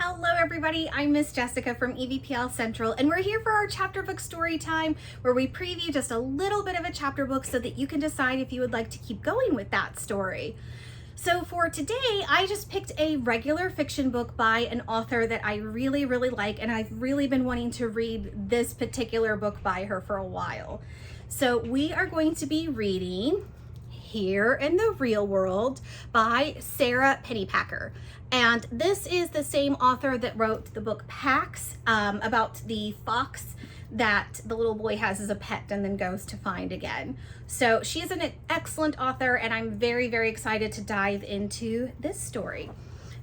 Hello everybody, I'm Miss Jessica from EVPL Central, and we're here for our chapter book story time where we preview just a little bit of a chapter book so that you can decide if you would like to keep going with that story. So for today, I just picked a regular fiction book by an author that I really like, and I've really been wanting to read this particular book by her for a while. So we are going to be reading Here in the Real World by Sara Pennypacker. And this is the same author that wrote the book Pax, about the fox that the little boy has as a pet and then goes to find again. So she is an excellent author, and I'm very excited to dive into this story.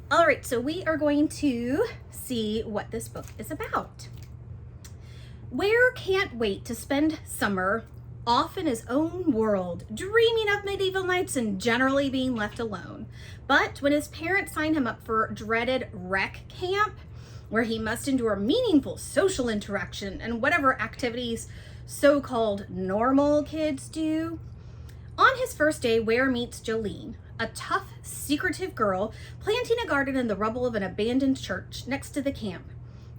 All right, so we are going to see what this book is about. Ware can't wait to spend summer off in his own world, dreaming of medieval nights and generally being left alone. But when his parents sign him up for dreaded rec camp, where he must endure meaningful social interaction and whatever activities so-called normal kids do, on his first day, Ware meets Jolene, a tough, secretive girl planting a garden in the rubble of an abandoned church next to the camp.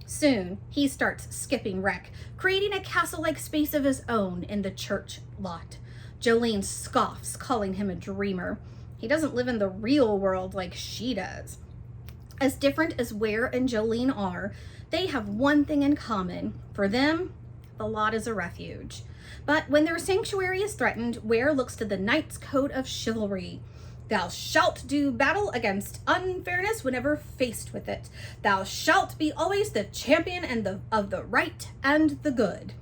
Soon, he starts skipping rec, creating a castle-like space of his own in the church lot. Jolene scoffs, calling him a dreamer. He doesn't live in the real world like she does. As different as Ware and Jolene are, they have one thing in common. For them, the lot is a refuge. But when their sanctuary is threatened, Ware looks to the knight's code of chivalry. Thou shalt do battle against unfairness whenever faced with it. Thou shalt be always the champion of the right and the good.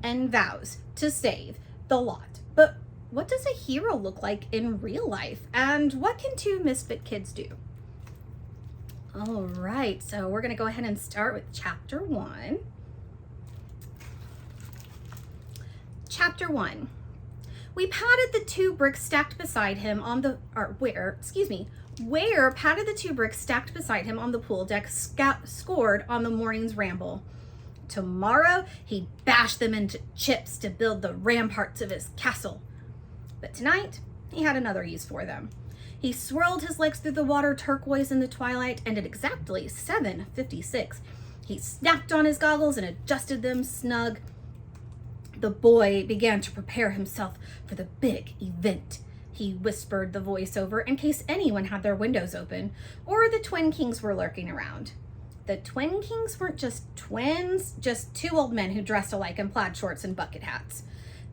And vows to save the lot. But what does a hero look like in real life? And what can two misfit kids do? All right, so we're going to go ahead and start with Chapter 1. Chapter 1. We patted the two bricks stacked beside him on the, Ware patted the two bricks stacked beside him on the pool deck, scored on the morning's ramble. Tomorrow, he'd bash them into chips to build the ramparts of his castle. But tonight, he had another use for them. He swirled his legs through the water turquoise in the twilight, and at exactly 7:56, he snapped on his goggles and adjusted them snug. The boy began to prepare himself for the big event. He whispered the voiceover in case anyone had their windows open or the Twin Kings were lurking around. The Twin Kings weren't just twins, just two old men who dressed alike in plaid shorts and bucket hats.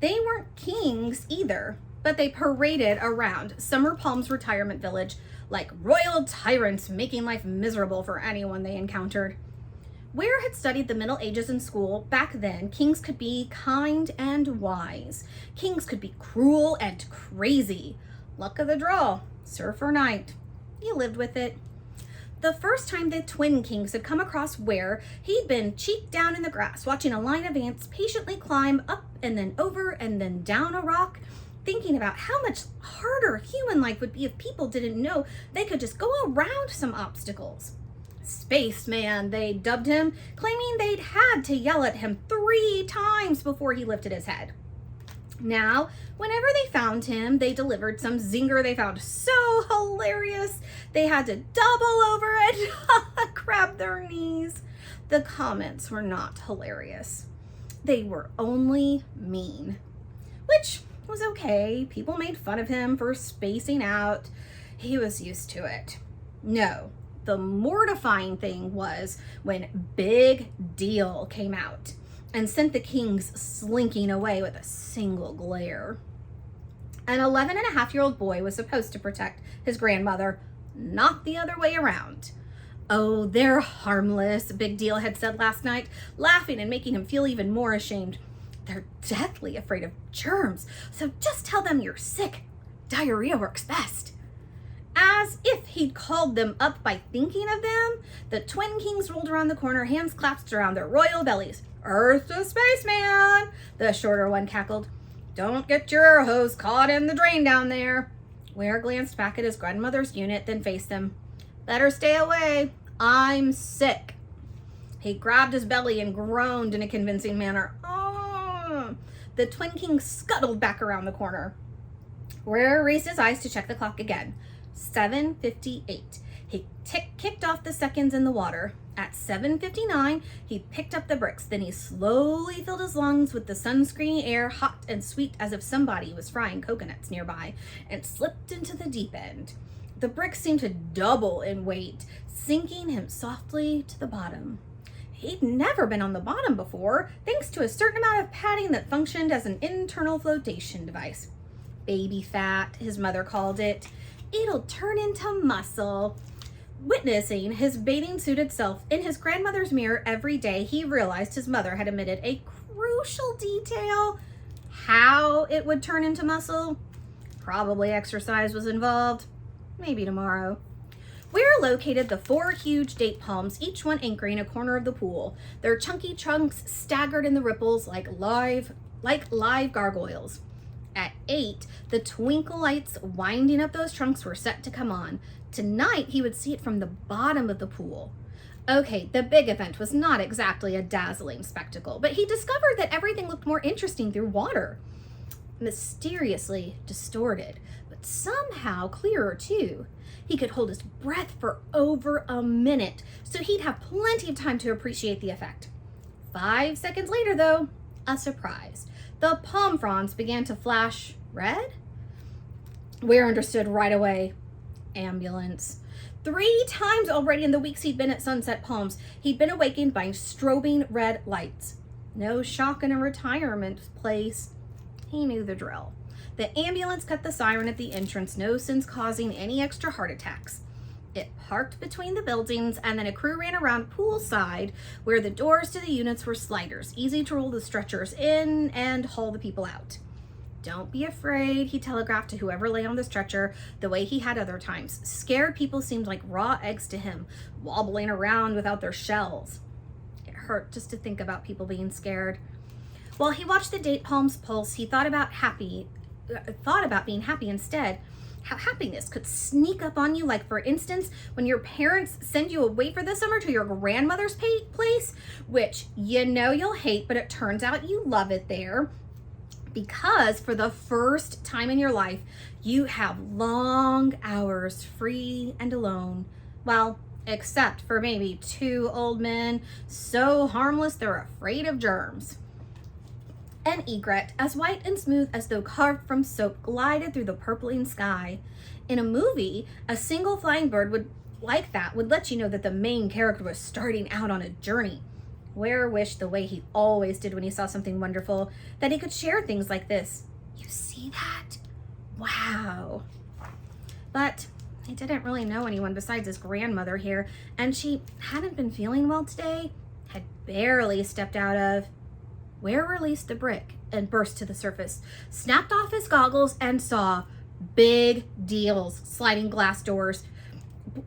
They weren't kings either, but they paraded around Summer Palm's retirement village like royal tyrants, making life miserable for anyone they encountered. Ware had studied the Middle Ages in school. Back then, kings could be kind and wise. Kings could be cruel and crazy. Luck of the draw, surf or night. He lived with it. The first time the Twin Kings had come across Ware, he'd been cheek down in the grass, watching a line of ants patiently climb up and then over and then down a rock, thinking about how much harder human life would be if people didn't know they could just go around some obstacles. Spaceman, they dubbed him, claiming they'd had to yell at him 3 times before he lifted his head. Now, whenever they found him, they delivered some zinger they found so hilarious they had to double over and grab their knees. The comments were not hilarious. They were only mean, which was okay. People made fun of him for spacing out. He was used to it. No. The mortifying thing was when Big Deal came out and sent the Kings slinking away with a single glare. An 11-and-a-half-year-old boy was supposed to protect his grandmother, not the other way around. Oh, they're harmless, Big Deal had said last night, laughing and making him feel even more ashamed. They're deathly afraid of germs, so just tell them you're sick. Diarrhea works best. As if he'd called them up by thinking of them, the Twin Kings rolled around the corner, hands clasped around their royal bellies. Earth to spaceman, the shorter one cackled. Don't get your air hose caught in the drain down there. Ware glanced back at his grandmother's unit, then faced them. Better stay away. I'm sick. He grabbed his belly and groaned in a convincing manner. Oh! The Twin Kings scuttled back around the corner. Ware raised his eyes to check the clock again. 7:58. He kicked off the seconds in the water. At 7:59, he picked up the bricks. Then he slowly filled his lungs with the sunscreeny air, hot and sweet as if somebody was frying coconuts nearby, and slipped into the deep end. The bricks seemed to double in weight, sinking him softly to the bottom. He'd never been on the bottom before, thanks to a certain amount of padding that functioned as an internal flotation device. Baby fat, his mother called it. It'll turn into muscle. Witnessing his bathing suited self in his grandmother's mirror every day, he realized his mother had omitted a crucial detail. How it would turn into muscle? Probably exercise was involved. Maybe tomorrow. Where located the 4 huge date palms, each one anchoring a corner of the pool. Their chunky trunks staggered in the ripples like live gargoyles. At 8, the twinkle lights winding up those trunks were set to come on. Tonight, he would see it from the bottom of the pool. Okay, the big event was not exactly a dazzling spectacle, but he discovered that everything looked more interesting through water. Mysteriously distorted, but somehow clearer too. He could hold his breath for over a minute, so he'd have plenty of time to appreciate the effect. 5 seconds later, though, a surprise. The palm fronds began to flash red. Ware understood right away. Ambulance. 3 times already in the weeks he'd been at Sunset Palms, he'd been awakened by strobing red lights. No shock in a retirement place. He knew the drill. The ambulance cut the siren at the entrance, no sense causing any extra heart attacks. It parked between the buildings, and then a crew ran around poolside where the doors to the units were sliders, easy to roll the stretchers in and haul the people out. Don't be afraid, he telegraphed to whoever lay on the stretcher, the way he had other times. Scared people seemed like raw eggs to him, wobbling around without their shells. It hurt just to think about people being scared. While he watched the date palm's pulse, he thought about being happy instead. How happiness could sneak up on you, like for instance, when your parents send you away for the summer to your grandmother's place, which you know you'll hate, but it turns out you love it there. Because for the first time in your life, you have long hours free and alone. Well, except for maybe 2 old men, so harmless they're afraid of germs. An egret, as white and smooth as though carved from soap, glided through the purpling sky. In a movie, a single flying bird would let you know that the main character was starting out on a journey. Ware wished, the way he always did when he saw something wonderful, that he could share things like this. You see that? Wow. But he didn't really know anyone besides his grandmother here, and she hadn't been feeling well today, had barely stepped out of. Ware released the brick and burst to the surface, snapped off his goggles, and saw big deals, sliding glass doors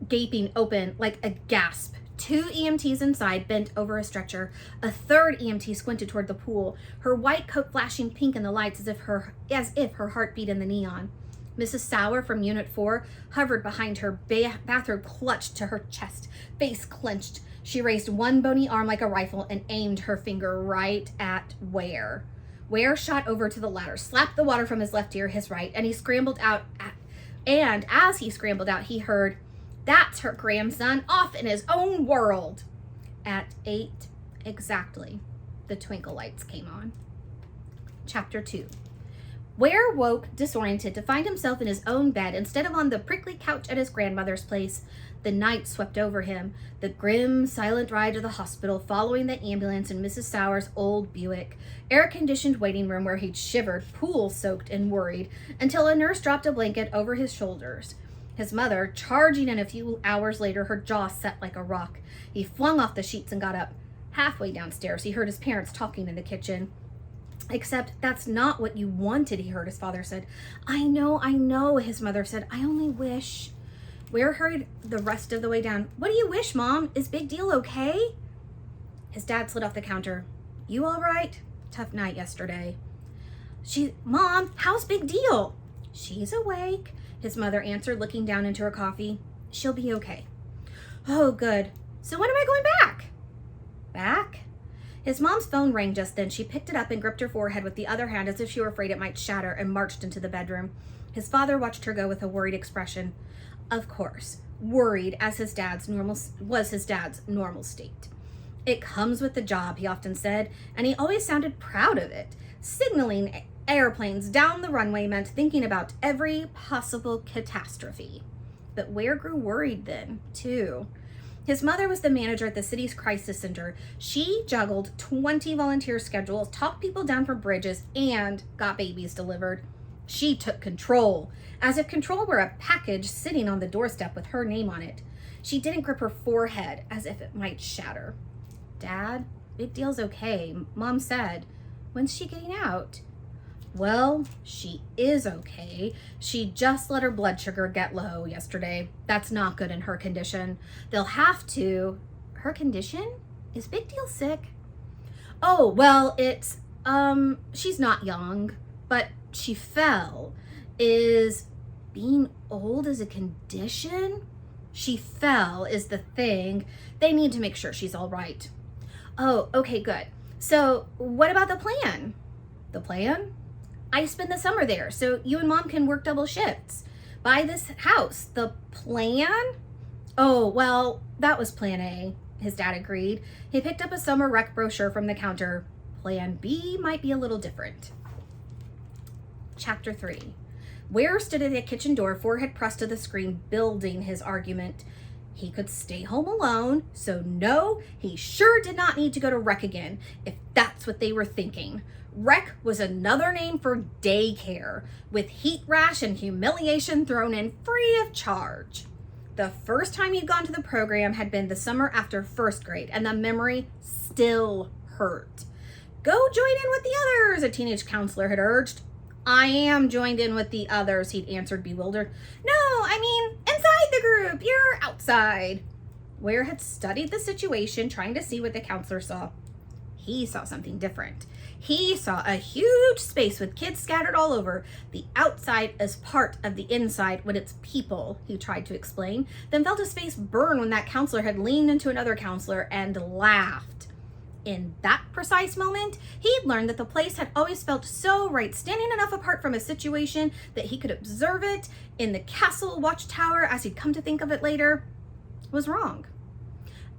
gaping open like a gasp. 2 EMTs inside bent over a stretcher. A 3rd EMT squinted toward the pool, her white coat flashing pink in the lights as if her heart beat in the neon. Mrs. Sauer from Unit 4 hovered behind her, bathrobe clutched to her chest, face clenched. She raised one bony arm like a rifle and aimed her finger right at Ware. Ware shot over to the ladder, slapped the water from his left ear, his right, and he scrambled out. And as he scrambled out, he heard, "That's her grandson, off in his own world." At 8 exactly, the twinkle lights came on. Chapter 2. Ware woke disoriented to find himself in his own bed instead of on the prickly couch at his grandmother's place. The night swept over him, the grim, silent ride to the hospital following the ambulance in Mrs. Sauer's old Buick, air-conditioned waiting room where he'd shivered, pool-soaked and worried, until a nurse dropped a blanket over his shoulders. His mother, charging in a few hours later, her jaw set like a rock. He flung off the sheets and got up. Halfway downstairs, he heard his parents talking in the kitchen. "Except that's not what you wanted," he heard his father said. I know, his mother said. "I only wish." Ware hurried the rest of the way down. "What do you wish, Mom? Is Big Deal okay?" His dad slid off the counter. "You all right? Tough night yesterday." "Mom, how's Big Deal?" "She's awake," his mother answered, looking down into her coffee. "She'll be okay." "Oh, good. So when am I going back?" "Back?" His mom's phone rang just then. She picked it up and gripped her forehead with the other hand as if she were afraid it might shatter, and marched into the bedroom. His father watched her go with a worried expression. "Of course. worried as his dad's normal state. It comes with the job, he often said, and he always sounded proud of it. Signaling airplanes down the runway meant thinking about every possible catastrophe. But Ware grew worried then, too. His mother was the manager at the city's crisis center. She juggled 20 volunteer schedules, talked people down from bridges, and got babies delivered. She took control, as if control were a package sitting on the doorstep with her name on it. She didn't grip her forehead as if it might shatter. Dad, big deal's okay, Mom said. When's she getting out? Well, she is okay. She just let her blood sugar get low yesterday. That's not good in her condition. They'll have to. Her condition? Is Big Deal sick? Oh, well, it's, she's not young, but she fell. Is being old as a condition? She fell is the thing. They need to make sure she's all right. Oh, okay, good. So what about the plan? The plan? I spend the summer there, so you and Mom can work double shifts. Buy this house. The plan? Oh, well, that was plan A, his dad agreed. He picked up a summer rec brochure from the counter. Plan B might be a little different. Chapter 3. Ware stood at the kitchen door, forehead pressed to the screen, building his argument. He could stay home alone, so no, he sure did not need to go to rec again, if that's what they were thinking. Rec was another name for daycare, with heat rash and humiliation thrown in free of charge. The first time he'd gone to the program had been the summer after first grade, and the memory still hurt. Go join in with the others, a teenage counselor had urged. I am joined in with the others, he'd answered, bewildered. No, I mean, inside the group, you're outside. Ware had studied the situation, trying to see what the counselor saw. He saw something different. He saw a huge space with kids scattered all over. The outside as part of the inside when it's people, he tried to explain, then felt his face burn when that counselor had leaned into another counselor and laughed. In that precise moment, he'd learned that the place had always felt so right, standing enough apart from a situation that he could observe it in the castle watchtower, as he'd come to think of it later, was wrong.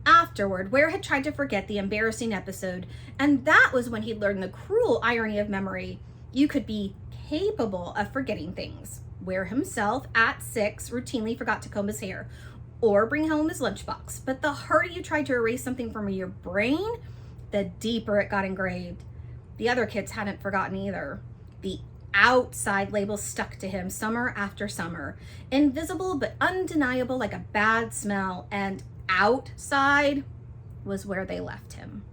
Afterward, Ware had tried to forget the embarrassing episode, and that was when he'd learned the cruel irony of memory. You could be capable of forgetting things. Ware himself, at 6, routinely forgot to comb his hair or bring home his lunchbox. But the harder you tried to erase something from your brain, the deeper it got engraved. The other kids hadn't forgotten either. The outside label stuck to him summer after summer, invisible but undeniable like a bad smell, and outside was where they left him.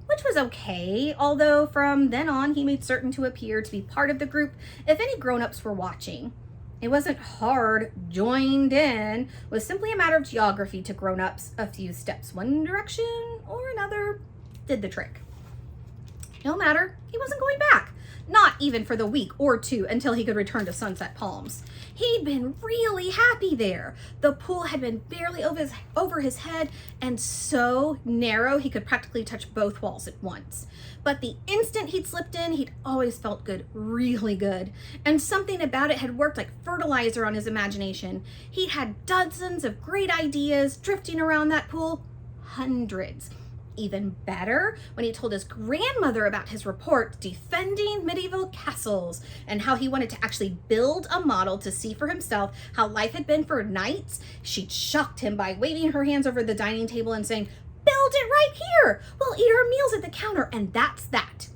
Which was okay, although from then on he made certain to appear to be part of the group if any grown-ups were watching. It wasn't hard. Joined in was simply a matter of geography to grown-ups. A few steps one direction or another did the trick. No matter, he wasn't going back. Not even for the week or two until he could return to Sunset Palms. He'd been really happy there. The pool had been barely over his head and so narrow he could practically touch both walls at once. But the instant he'd slipped in, he'd always felt good, really good. And something about it had worked like fertilizer on his imagination. He'd had dozens of great ideas drifting around that pool, hundreds. Even better, when he told his grandmother about his report defending medieval castles and how he wanted to actually build a model to see for himself how life had been for knights, she'd shocked him by waving her hands over the dining table and saying, "Build it right here. We'll eat our meals at the counter, and that's that."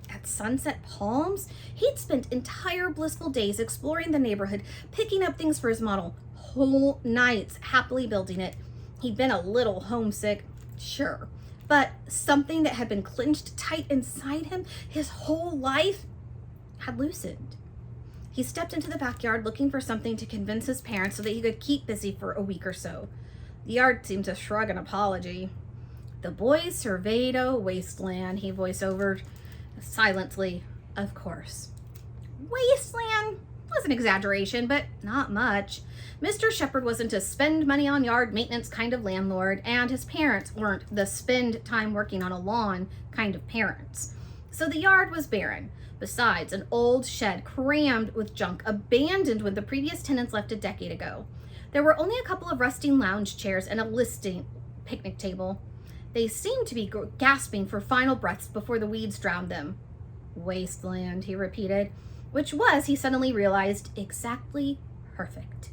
At Sunset Palms, he'd spent entire blissful days exploring the neighborhood, picking up things for his model, whole nights happily building it. He'd been a little homesick, sure, but something that had been clinched tight inside him his whole life had loosened. He stepped into the backyard looking for something to convince his parents so that he could keep busy for a week or so. The yard seemed to shrug an apology. The boys surveyed a wasteland, he voice-overed silently, of course. Wasteland was an exaggeration, but not much. Mr. Shepherd wasn't a spend money on yard maintenance kind of landlord, and his parents weren't the spend time working on a lawn kind of parents. So the yard was barren. Besides, an old shed crammed with junk abandoned when the previous tenants left a decade ago. There were only a couple of rusting lounge chairs and a listing picnic table. They seemed to be gasping for final breaths before the weeds drowned them. Wasteland, he repeated, which was, he suddenly realized, exactly perfect.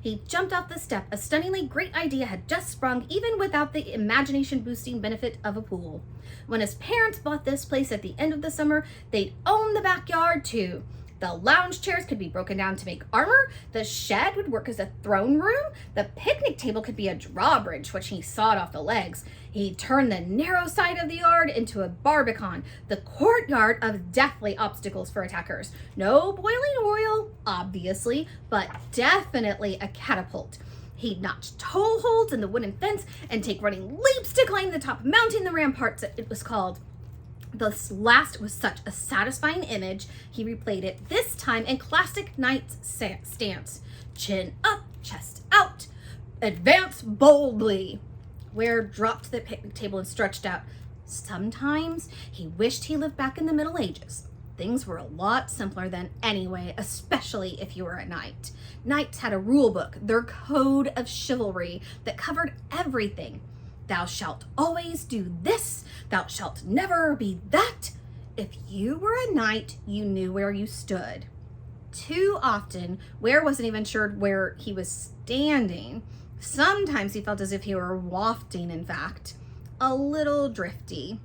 He jumped off the step. A stunningly great idea had just sprung, even without the imagination-boosting benefit of a pool. When his parents bought this place at the end of the summer, they'd own the backyard too. The lounge chairs could be broken down to make armor. The shed would work as a throne room. The picnic table could be a drawbridge, which he sawed off the legs. He turned the narrow side of the yard into a barbican, the courtyard of deathly obstacles for attackers. No boiling oil, obviously, but definitely a catapult. He'd notch toe holds in the wooden fence and take running leaps to climb the top, mounting the ramparts, it was called. This last was such a satisfying image, he replayed it, this time in classic knight's stance. Chin up, chest out, advance boldly. Ware dropped the picnic table and stretched out. Sometimes he wished he lived back in the Middle Ages. Things were a lot simpler then anyway, especially if you were a knight. Knights had a rule book, their code of chivalry, that covered everything. Thou shalt always do this. Thou shalt never be that. If you were a knight, you knew where you stood. Too often, Ware wasn't even sure where he was standing. Sometimes he felt as if he were wafting, in fact. A little drifty.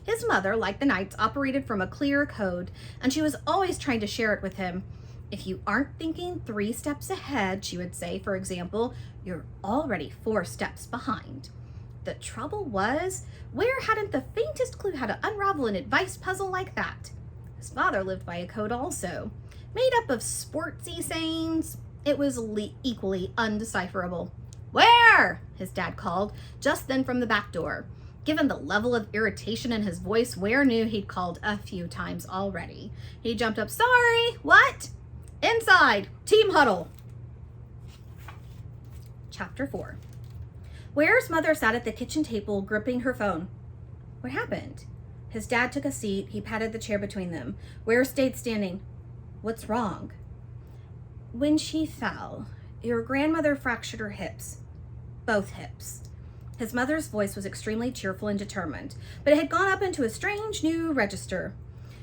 His mother, like the knights, operated from a clear code, and she was always trying to share it with him. If you aren't thinking 3 steps ahead, she would say, for example, you're already 4 steps behind. The trouble was, Ware hadn't the faintest clue how to unravel an advice puzzle like that. His father lived by a code also. Made up of sportsy sayings, it was equally undecipherable. Ware! His dad called, just then from the back door. Given the level of irritation in his voice, Ware knew he'd called a few times already. He jumped up. Sorry, what? Inside, team huddle. Chapter 4. Ware's mother sat at the kitchen table, gripping her phone. What happened? His dad took a seat. He patted the chair between them. Ware stayed standing. What's wrong? When she fell, your grandmother fractured her hips. Both hips. His mother's voice was extremely cheerful and determined, but it had gone up into a strange new register.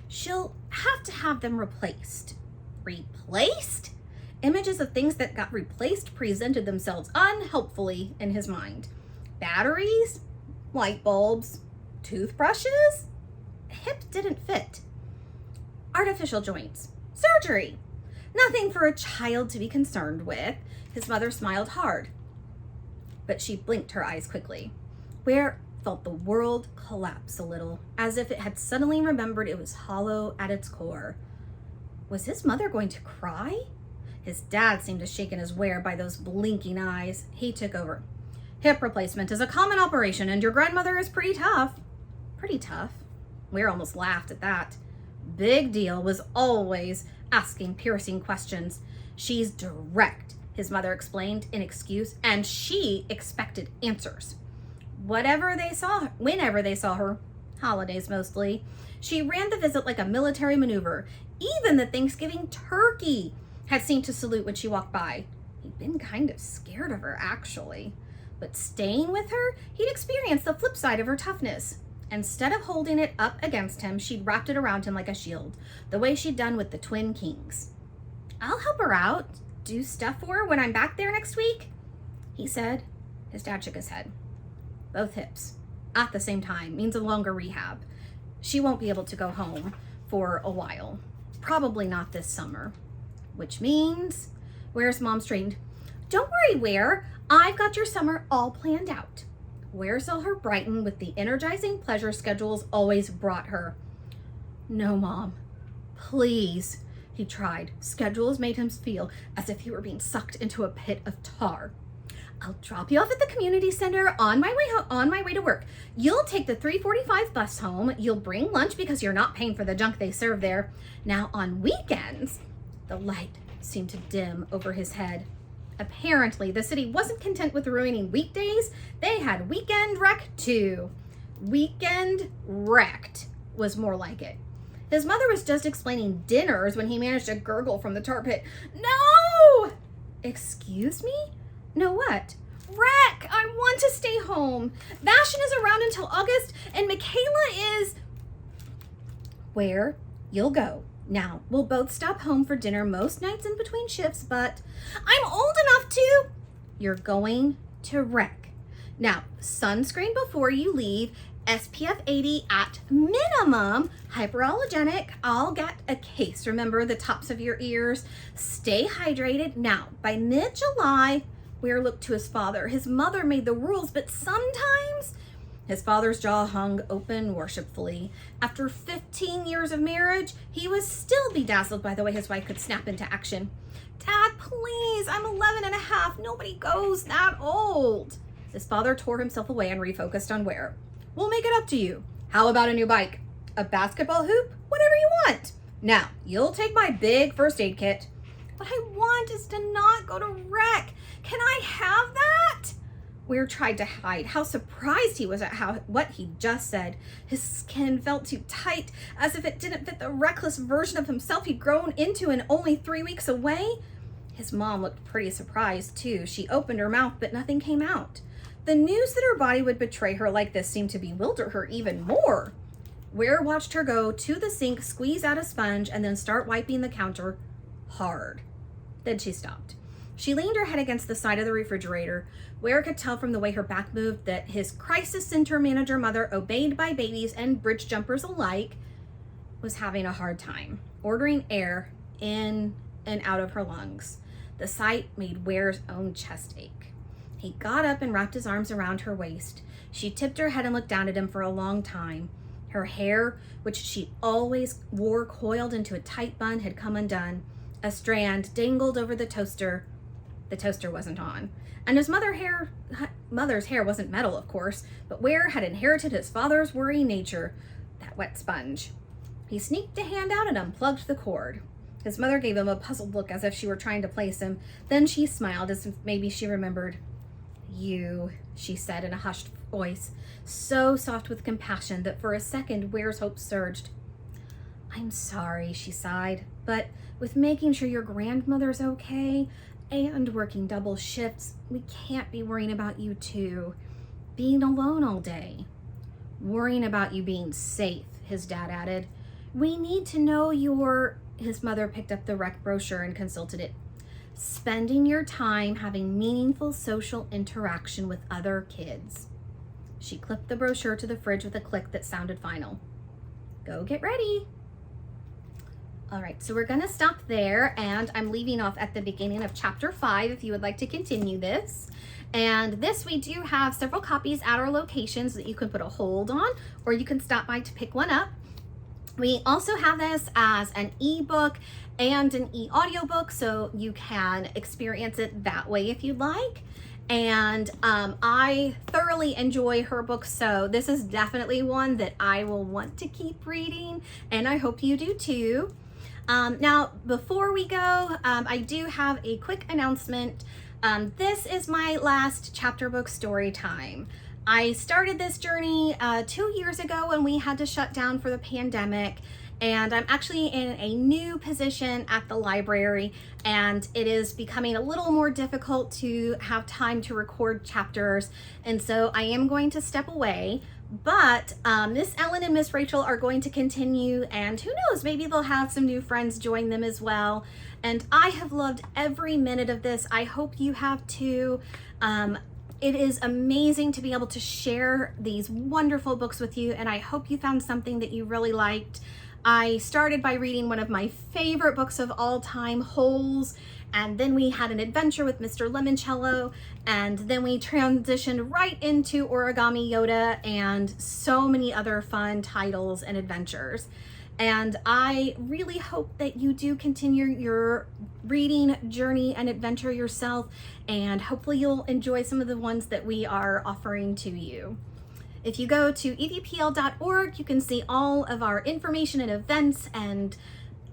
She'll have to have them replaced. Replaced? Images of things that got replaced presented themselves unhelpfully in his mind. Batteries? Light bulbs? Toothbrushes? Hips didn't fit. Artificial joints. Surgery. Nothing for a child to be concerned with. His mother smiled hard, but she blinked her eyes quickly. Ware felt the world collapse a little, as if it had suddenly remembered it was hollow at its core. Was his mother going to cry? His dad seemed to shaken as Ware by those blinking eyes. He took over. Hip replacement is a common operation, and your grandmother is pretty tough. Pretty tough? Ware almost laughed at that. Big Deal was always asking piercing questions. She's direct, his mother explained in excuse, and she expected answers. Whenever they saw her, holidays mostly, she ran the visit like a military maneuver. Even the Thanksgiving turkey had seemed to salute when she walked by. He'd been kind of scared of her, actually. But staying with her, he'd experienced the flip side of her toughness. Instead of holding it up against him, she'd wrapped it around him like a shield, the way she'd done with the twin kings. I'll help her out, do stuff for her when I'm back there next week, he said. His dad shook his head. Both hips, at the same time, means a longer rehab. She won't be able to go home for a while. Probably not this summer. Which means, Ware's mom straightened. Don't worry, Ware. I've got your summer all planned out. Ware saw her brighten with the energizing pleasure schedules always brought her. No, Mom. Please, he tried. Schedules made him feel as if he were being sucked into a pit of tar. I'll drop you off at the community center on my way to work. You'll take the 3:45 bus home. You'll bring lunch because you're not paying for the junk they serve there. Now on weekends, the light seemed to dim over his head. Apparently, the city wasn't content with ruining weekdays. They had weekend wreck too. Weekend wrecked was more like it. His mother was just explaining dinners when he managed to gurgle from the tar pit. No! Excuse me? No what? Wreck! I want to stay home. Vashon is around until August, and Michaela is... Where you'll go. Now, we'll both stop home for dinner most nights in between shifts, but I'm old enough to... You're going to Wreck. Now, sunscreen before you leave, SPF 80 at minimum, hyperallergenic. I'll get a case. Remember the tops of your ears. Stay hydrated. Now, by mid-July, Ware looked to his father. His mother made the rules, but sometimes his father's jaw hung open worshipfully. After 15 years of marriage, he was still bedazzled by the way his wife could snap into action. Dad, please, I'm 11 and a half. Nobody goes that old. His father tore himself away and refocused on Ware. We'll make it up to you. How about a new bike? A basketball hoop? Whatever you want. Now, you'll take my big first aid kit. What I want is to not go to Wreck. Can I have that? Ware tried to hide how surprised he was at what he just said. His skin felt too tight, as if it didn't fit the reckless version of himself he'd grown into in only 3 weeks away. His mom looked pretty surprised, too. She opened her mouth, but nothing came out. The news that her body would betray her like this seemed to bewilder her even more. Ware watched her go to the sink, squeeze out a sponge, and then start wiping the counter hard. Then she stopped. She leaned her head against the side of the refrigerator. Ware could tell from the way her back moved that his crisis center manager mother, obeyed by babies and bridge jumpers alike, was having a hard time ordering air in and out of her lungs. The sight made Ware's own chest ache. He got up and wrapped his arms around her waist. She tipped her head and looked down at him for a long time. Her hair, which she always wore coiled into a tight bun, had come undone. A strand dangled over the toaster. The toaster wasn't on. And his mother's hair wasn't metal, of course, but Ware had inherited his father's worry nature, that wet sponge. He sneaked a hand out and unplugged the cord. His mother gave him a puzzled look as if she were trying to place him. Then she smiled as if maybe she remembered. You, she said in a hushed voice, so soft with compassion that for a second Ware's hope surged. I'm sorry, she sighed, but with making sure your grandmother's okay and working double shifts, we can't be worrying about you too. Being alone all day. Worrying about you being safe, his dad added. We need to know his mother picked up the rec brochure and consulted it. Spending your time having meaningful social interaction with other kids. She clipped the brochure to the fridge with a click that sounded final. Go get ready. All right, so we're gonna stop there, and I'm leaving off at the beginning of chapter 5 if you would like to continue this. And this, we do have several copies at our locations that you can put a hold on, or you can stop by to pick one up. We also have this as an ebook and an e-audiobook, so you can experience it that way if you'd like. And I thoroughly enjoy her books, so this is definitely one that I will want to keep reading, and I hope you do too. Now, before we go, I do have a quick announcement. This is my last chapter book story time. I started this journey 2 years ago when we had to shut down for the pandemic, and I'm actually in a new position at the library, and it is becoming a little more difficult to have time to record chapters, and so I am going to step away. But Miss Ellen and Miss Rachel are going to continue, and who knows, maybe they'll have some new friends join them as well. And I have loved every minute of this. I hope you have too. It is amazing to be able to share these wonderful books with you, and I hope you found something that you really liked. I started by reading one of my favorite books of all time, Holes, and then we had an adventure with Mr. Lemoncello, and then we transitioned right into Origami Yoda and so many other fun titles and adventures. And I really hope that you do continue your reading journey and adventure yourself, and hopefully you'll enjoy some of the ones that we are offering to you. If you go to EVPL.org, you can see all of our information and events and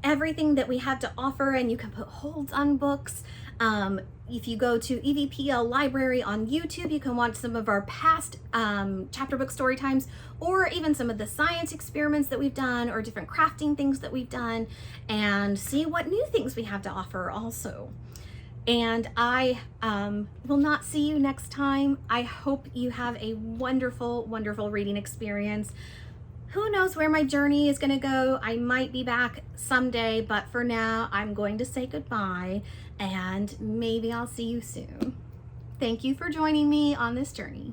everything that we have to offer, and you can put holds on books. If you go to EVPL Library on YouTube, you can watch some of our past chapter book story times, or even some of the science experiments that we've done, or different crafting things that we've done, and see what new things we have to offer also. And I will not see you next time. I hope you have a wonderful, wonderful reading experience. Who knows where my journey is going to go? I might be back someday, but for now, I'm going to say goodbye, and maybe I'll see you soon. Thank you for joining me on this journey.